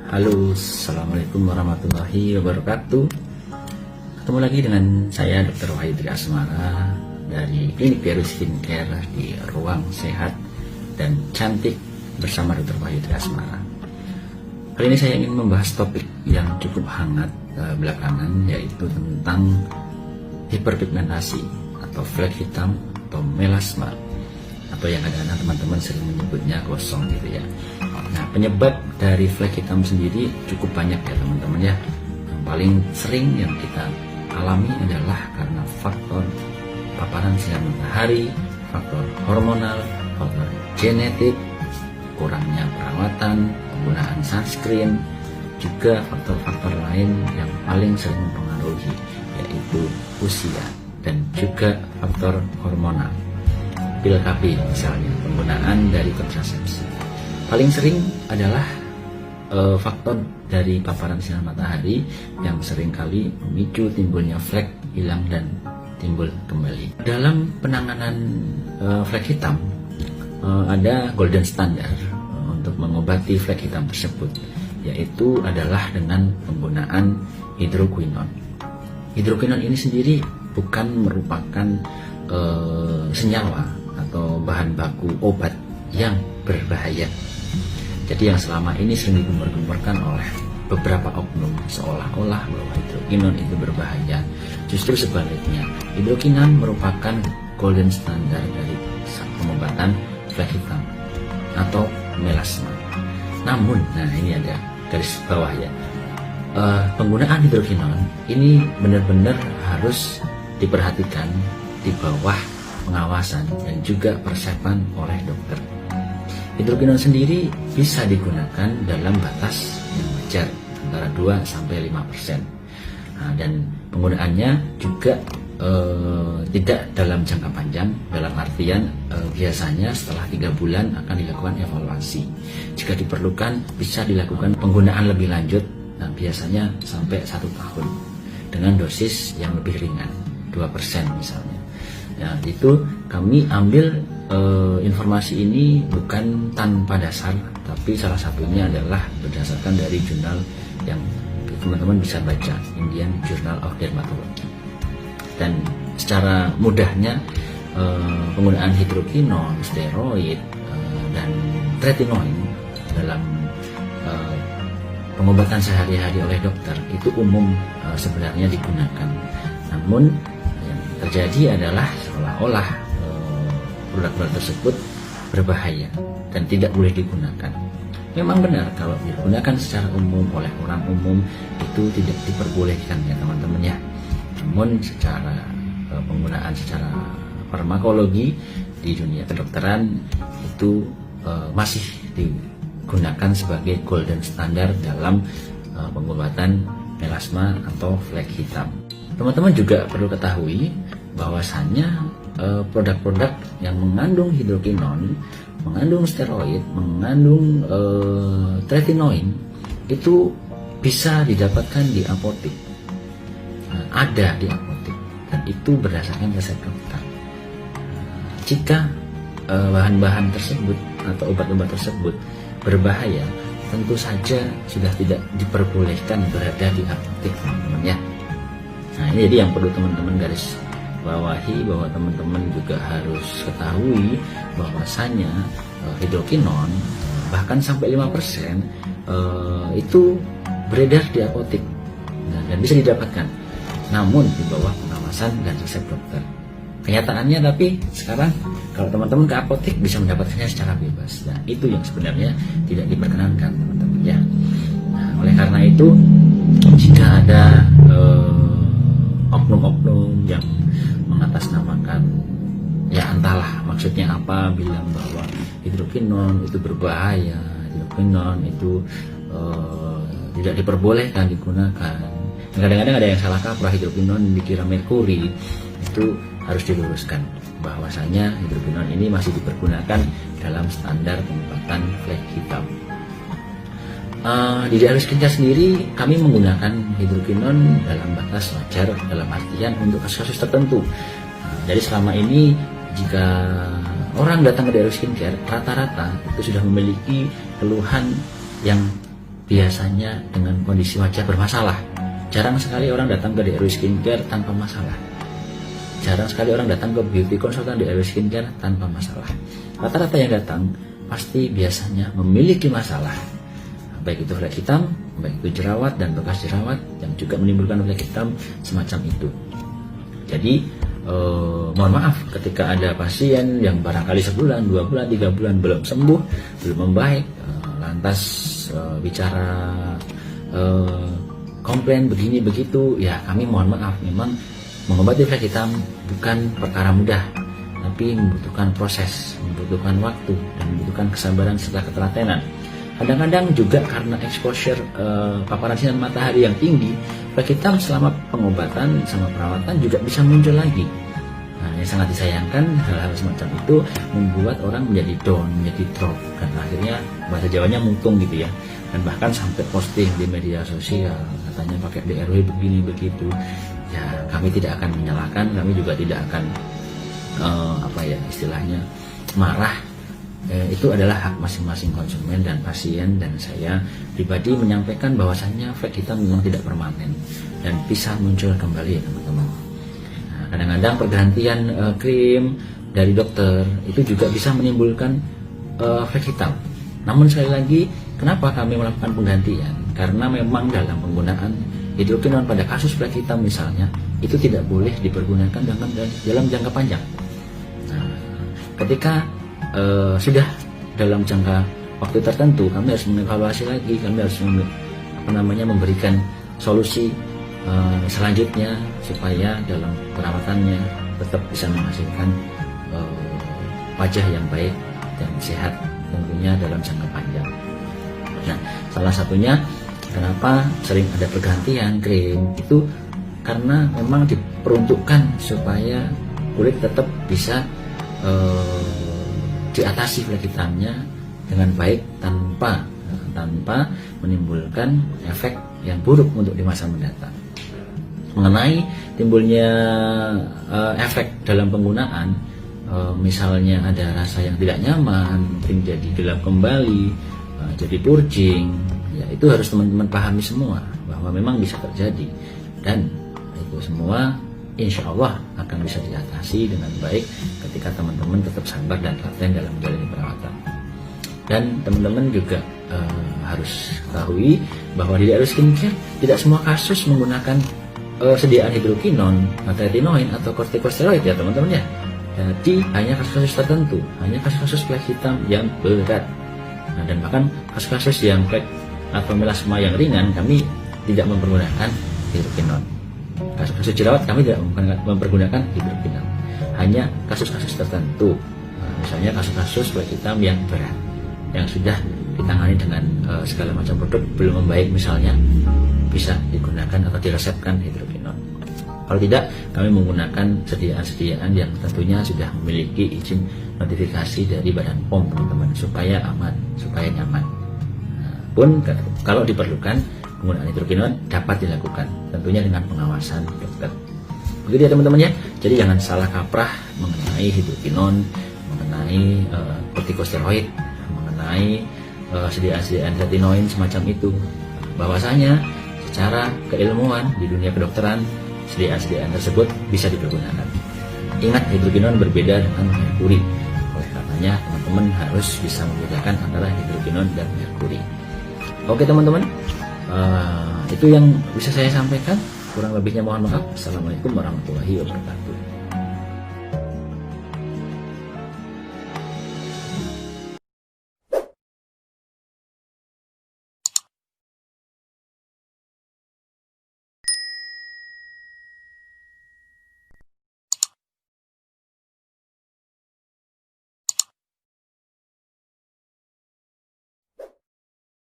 Halo, assalamualaikum warahmatullahi wabarakatuh. Ketemu lagi dengan saya Dr. Wahidri Asmara dari Klinik Biaru Skincare di Ruang Sehat dan Cantik bersama Dr. Wahidri Asmara. Kali ini saya ingin membahas topik yang cukup hangat belakangan, yaitu tentang hiperpigmentasi atau flek hitam atau melasma, atau yang kadang-kadang teman-teman sering menyebutnya gosong gitu ya. Nah, penyebab dari flek hitam sendiri cukup banyak ya teman-teman ya. Yang paling sering yang kita alami adalah karena faktor paparan sinar matahari, faktor hormonal, faktor genetik, kurangnya perawatan, penggunaan sunscreen, juga faktor-faktor lain yang paling sering mempengaruhi, yaitu usia dan juga faktor hormonal. Pil KB misalnya, penggunaan dari kontrasepsi. Paling sering adalah faktor dari paparan sinar matahari yang seringkali memicu timbulnya flek hilang dan timbul kembali. Dalam penanganan flek hitam ada golden standard untuk mengobati flek hitam tersebut, yaitu adalah dengan penggunaan hidroquinon. Hidroquinon ini sendiri bukan merupakan senyawa atau bahan baku obat yang berbahaya. Jadi yang selama ini sering digembar-gemborkan oleh beberapa oknum seolah-olah bahwa hidroquinon itu berbahaya. Justru sebaliknya, hidroquinon merupakan golden standard dari pengobatan flek hitam atau melasma. Namun, nah ini ada garis bawah ya, penggunaan hidroquinon ini benar-benar harus diperhatikan di bawah pengawasan dan juga persiapan oleh dokter. Hidroquinon sendiri bisa digunakan dalam batas yang wajar antara 2-5%. Nah, dan penggunaannya juga tidak dalam jangka panjang, dalam artian biasanya setelah 3 bulan akan dilakukan evaluasi. Jika diperlukan bisa dilakukan penggunaan lebih lanjut, nah, biasanya sampai 1 tahun dengan dosis yang lebih ringan, 2% misalnya. Nah, itu kami ambil informasi ini bukan tanpa dasar, tapi salah satunya adalah berdasarkan dari jurnal yang teman-teman bisa baca, Indian Journal of Dermatology. Dan secara mudahnya penggunaan hidroquinon, steroid, dan tretinoin dalam pengobatan sehari-hari oleh dokter itu umum sebenarnya digunakan. Namun yang terjadi adalah seolah-olah produk-produk tersebut berbahaya dan tidak boleh digunakan. Memang benar kalau digunakan secara umum oleh orang umum itu tidak diperbolehkan ya teman-teman ya. Namun secara penggunaan secara farmakologi di dunia kedokteran itu masih digunakan sebagai golden standard dalam pengobatan melasma atau flek hitam. Teman-teman juga perlu ketahui bahwasannya produk-produk yang mengandung hidroquinon, mengandung steroid, mengandung tretinoin itu bisa didapatkan di apotek. Ada di apotek dan itu berdasarkan resep dokter. Jika bahan-bahan tersebut atau obat-obat tersebut berbahaya, tentu saja sudah tidak diperbolehkan berada di apotek, teman-teman ya. Nah, ini jadi yang perlu teman-teman garis bawahi, bahwa teman-teman juga harus ketahui bahwasannya hidroquinon bahkan sampai 5% itu beredar di apotek dan bisa didapatkan, namun di bawah pengawasan dan resep dokter. Kenyataannya tapi sekarang kalau teman-teman ke apotek bisa mendapatkannya secara bebas. Nah, itu yang sebenarnya tidak diperkenankan teman-teman ya. Nah, oleh karena itu jika ada oknum-oknum yang mengatasnamakan ya entahlah maksudnya apa, bilang bahwa hidroquinon itu berbahaya, hidroquinon itu tidak diperbolehkan digunakan. Kadang-kadang ada yang salah kaprah, hidroquinon dikira merkuri. Itu harus diluruskan bahwasanya hidroquinon ini masih dipergunakan dalam standar pengobatan flek hitam. Di Biaru Skincare sendiri kami menggunakan hidroquinon dalam batas wajar, dalam artian untuk kasus-kasus tertentu. Jadi selama ini jika orang datang ke Biaru Skincare rata-rata itu sudah memiliki keluhan yang biasanya dengan kondisi wajah bermasalah. Jarang sekali orang datang ke DRW Skincare tanpa masalah. Jarang sekali orang datang ke beauty consultant DRW Skincare tanpa masalah. Rata-rata yang datang pasti biasanya memiliki masalah, baik itu flek hitam, baik itu jerawat dan bekas jerawat yang juga menimbulkan flek hitam semacam itu. Jadi mohon maaf ketika ada pasien yang barangkali sebulan, 2 bulan, 3 bulan belum sembuh, belum membaik, lantas bicara komplain begini begitu, ya kami mohon maaf, memang mengobati flek hitam bukan perkara mudah, tapi membutuhkan proses, membutuhkan waktu, dan membutuhkan kesabaran serta ketelatenan. Kadang-kadang juga karena exposure paparan sinar matahari yang tinggi, flek hitam selama pengobatan sama perawatan juga bisa muncul lagi. Nah, yang sangat disayangkan hal-hal semacam itu membuat orang menjadi down, menjadi drop, dan akhirnya bahasa Jawanya muntung gitu ya. Dan bahkan sampai posting di media sosial, katanya pakai DRW begini begitu. Ya, kami tidak akan menyalahkan, kami juga tidak akan istilahnya marah. Itu adalah hak masing-masing konsumen dan pasien, dan saya pribadi menyampaikan bahwasannya flek hitam memang tidak permanen dan bisa muncul kembali ya teman-teman. Nah, kadang-kadang pergantian krim dari dokter itu juga bisa menimbulkan flek hitam. Namun sekali lagi, kenapa kami melakukan penggantian? Karena memang dalam penggunaan hidrokinon pada kasus flek hitam misalnya, itu tidak boleh dipergunakan dalam jangka panjang. Nah, ketika sudah dalam jangka waktu tertentu, kami harus mengevaluasi lagi, kami harus memberikan solusi selanjutnya supaya dalam perawatannya tetap bisa menghasilkan wajah yang baik dan sehat tentunya dalam jangka panjang. Nah, salah satunya kenapa sering ada pergantian krim itu karena memang diperuntukkan supaya kulit tetap bisa diatasi flek hitamnya dengan baik tanpa menimbulkan efek yang buruk untuk di masa mendatang. Mengenai timbulnya efek dalam penggunaan, misalnya ada rasa yang tidak nyaman, mungkin jadi gelap kembali, jadi purging, ya itu harus teman-teman pahami semua bahwa memang bisa terjadi, dan itu semua insya Allah akan bisa diatasi dengan baik ketika teman-teman tetap sabar dan telaten dalam menjalani perawatan. Dan teman-teman juga harus ketahui bahwa di DRW Skincare tidak semua kasus menggunakan sediaan hidrokinon, retinoin atau kortikosteroid ya teman-teman ya. Jadi hanya kasus-kasus tertentu, hanya kasus-kasus flek hitam yang berat. Nah, dan bahkan kasus-kasus yang flek atau melasma yang ringan kami tidak mempergunakan hidrokinon. Kasus-kasus jerawat kami tidak mempergunakan hidrokinon, hanya kasus-kasus tertentu. Nah, misalnya kasus-kasus flek hitam yang berat, yang sudah ditangani dengan segala macam produk belum membaik misalnya, bisa digunakan atau diresepkan hidrokinon. Kalau tidak, kami menggunakan sediaan-sediaan yang tentunya sudah memiliki izin notifikasi dari Badan POM teman-teman, supaya aman, supaya nyaman. Nah, pun kalau diperlukan penggunaan hidrokinon dapat dilakukan, tentunya dengan pengawasan dokter. Begitu ya teman-teman ya. Jadi jangan salah kaprah mengenai hidrokinon, mengenai kortikosteroid, mengenai sediaan-sediaan retinoin semacam itu. Bahwasanya secara keilmuan di dunia kedokteran, sediaan-sediaan tersebut bisa dipergunakan. Ingat, hidrokinon berbeda dengan merkuri. Oleh karenanya teman-teman harus bisa membedakan antara hidrokinon dan merkuri. Oke teman-teman, itu yang bisa saya sampaikan. Kurang lebihnya mohon maaf. Assalamualaikum warahmatullahi wabarakatuh.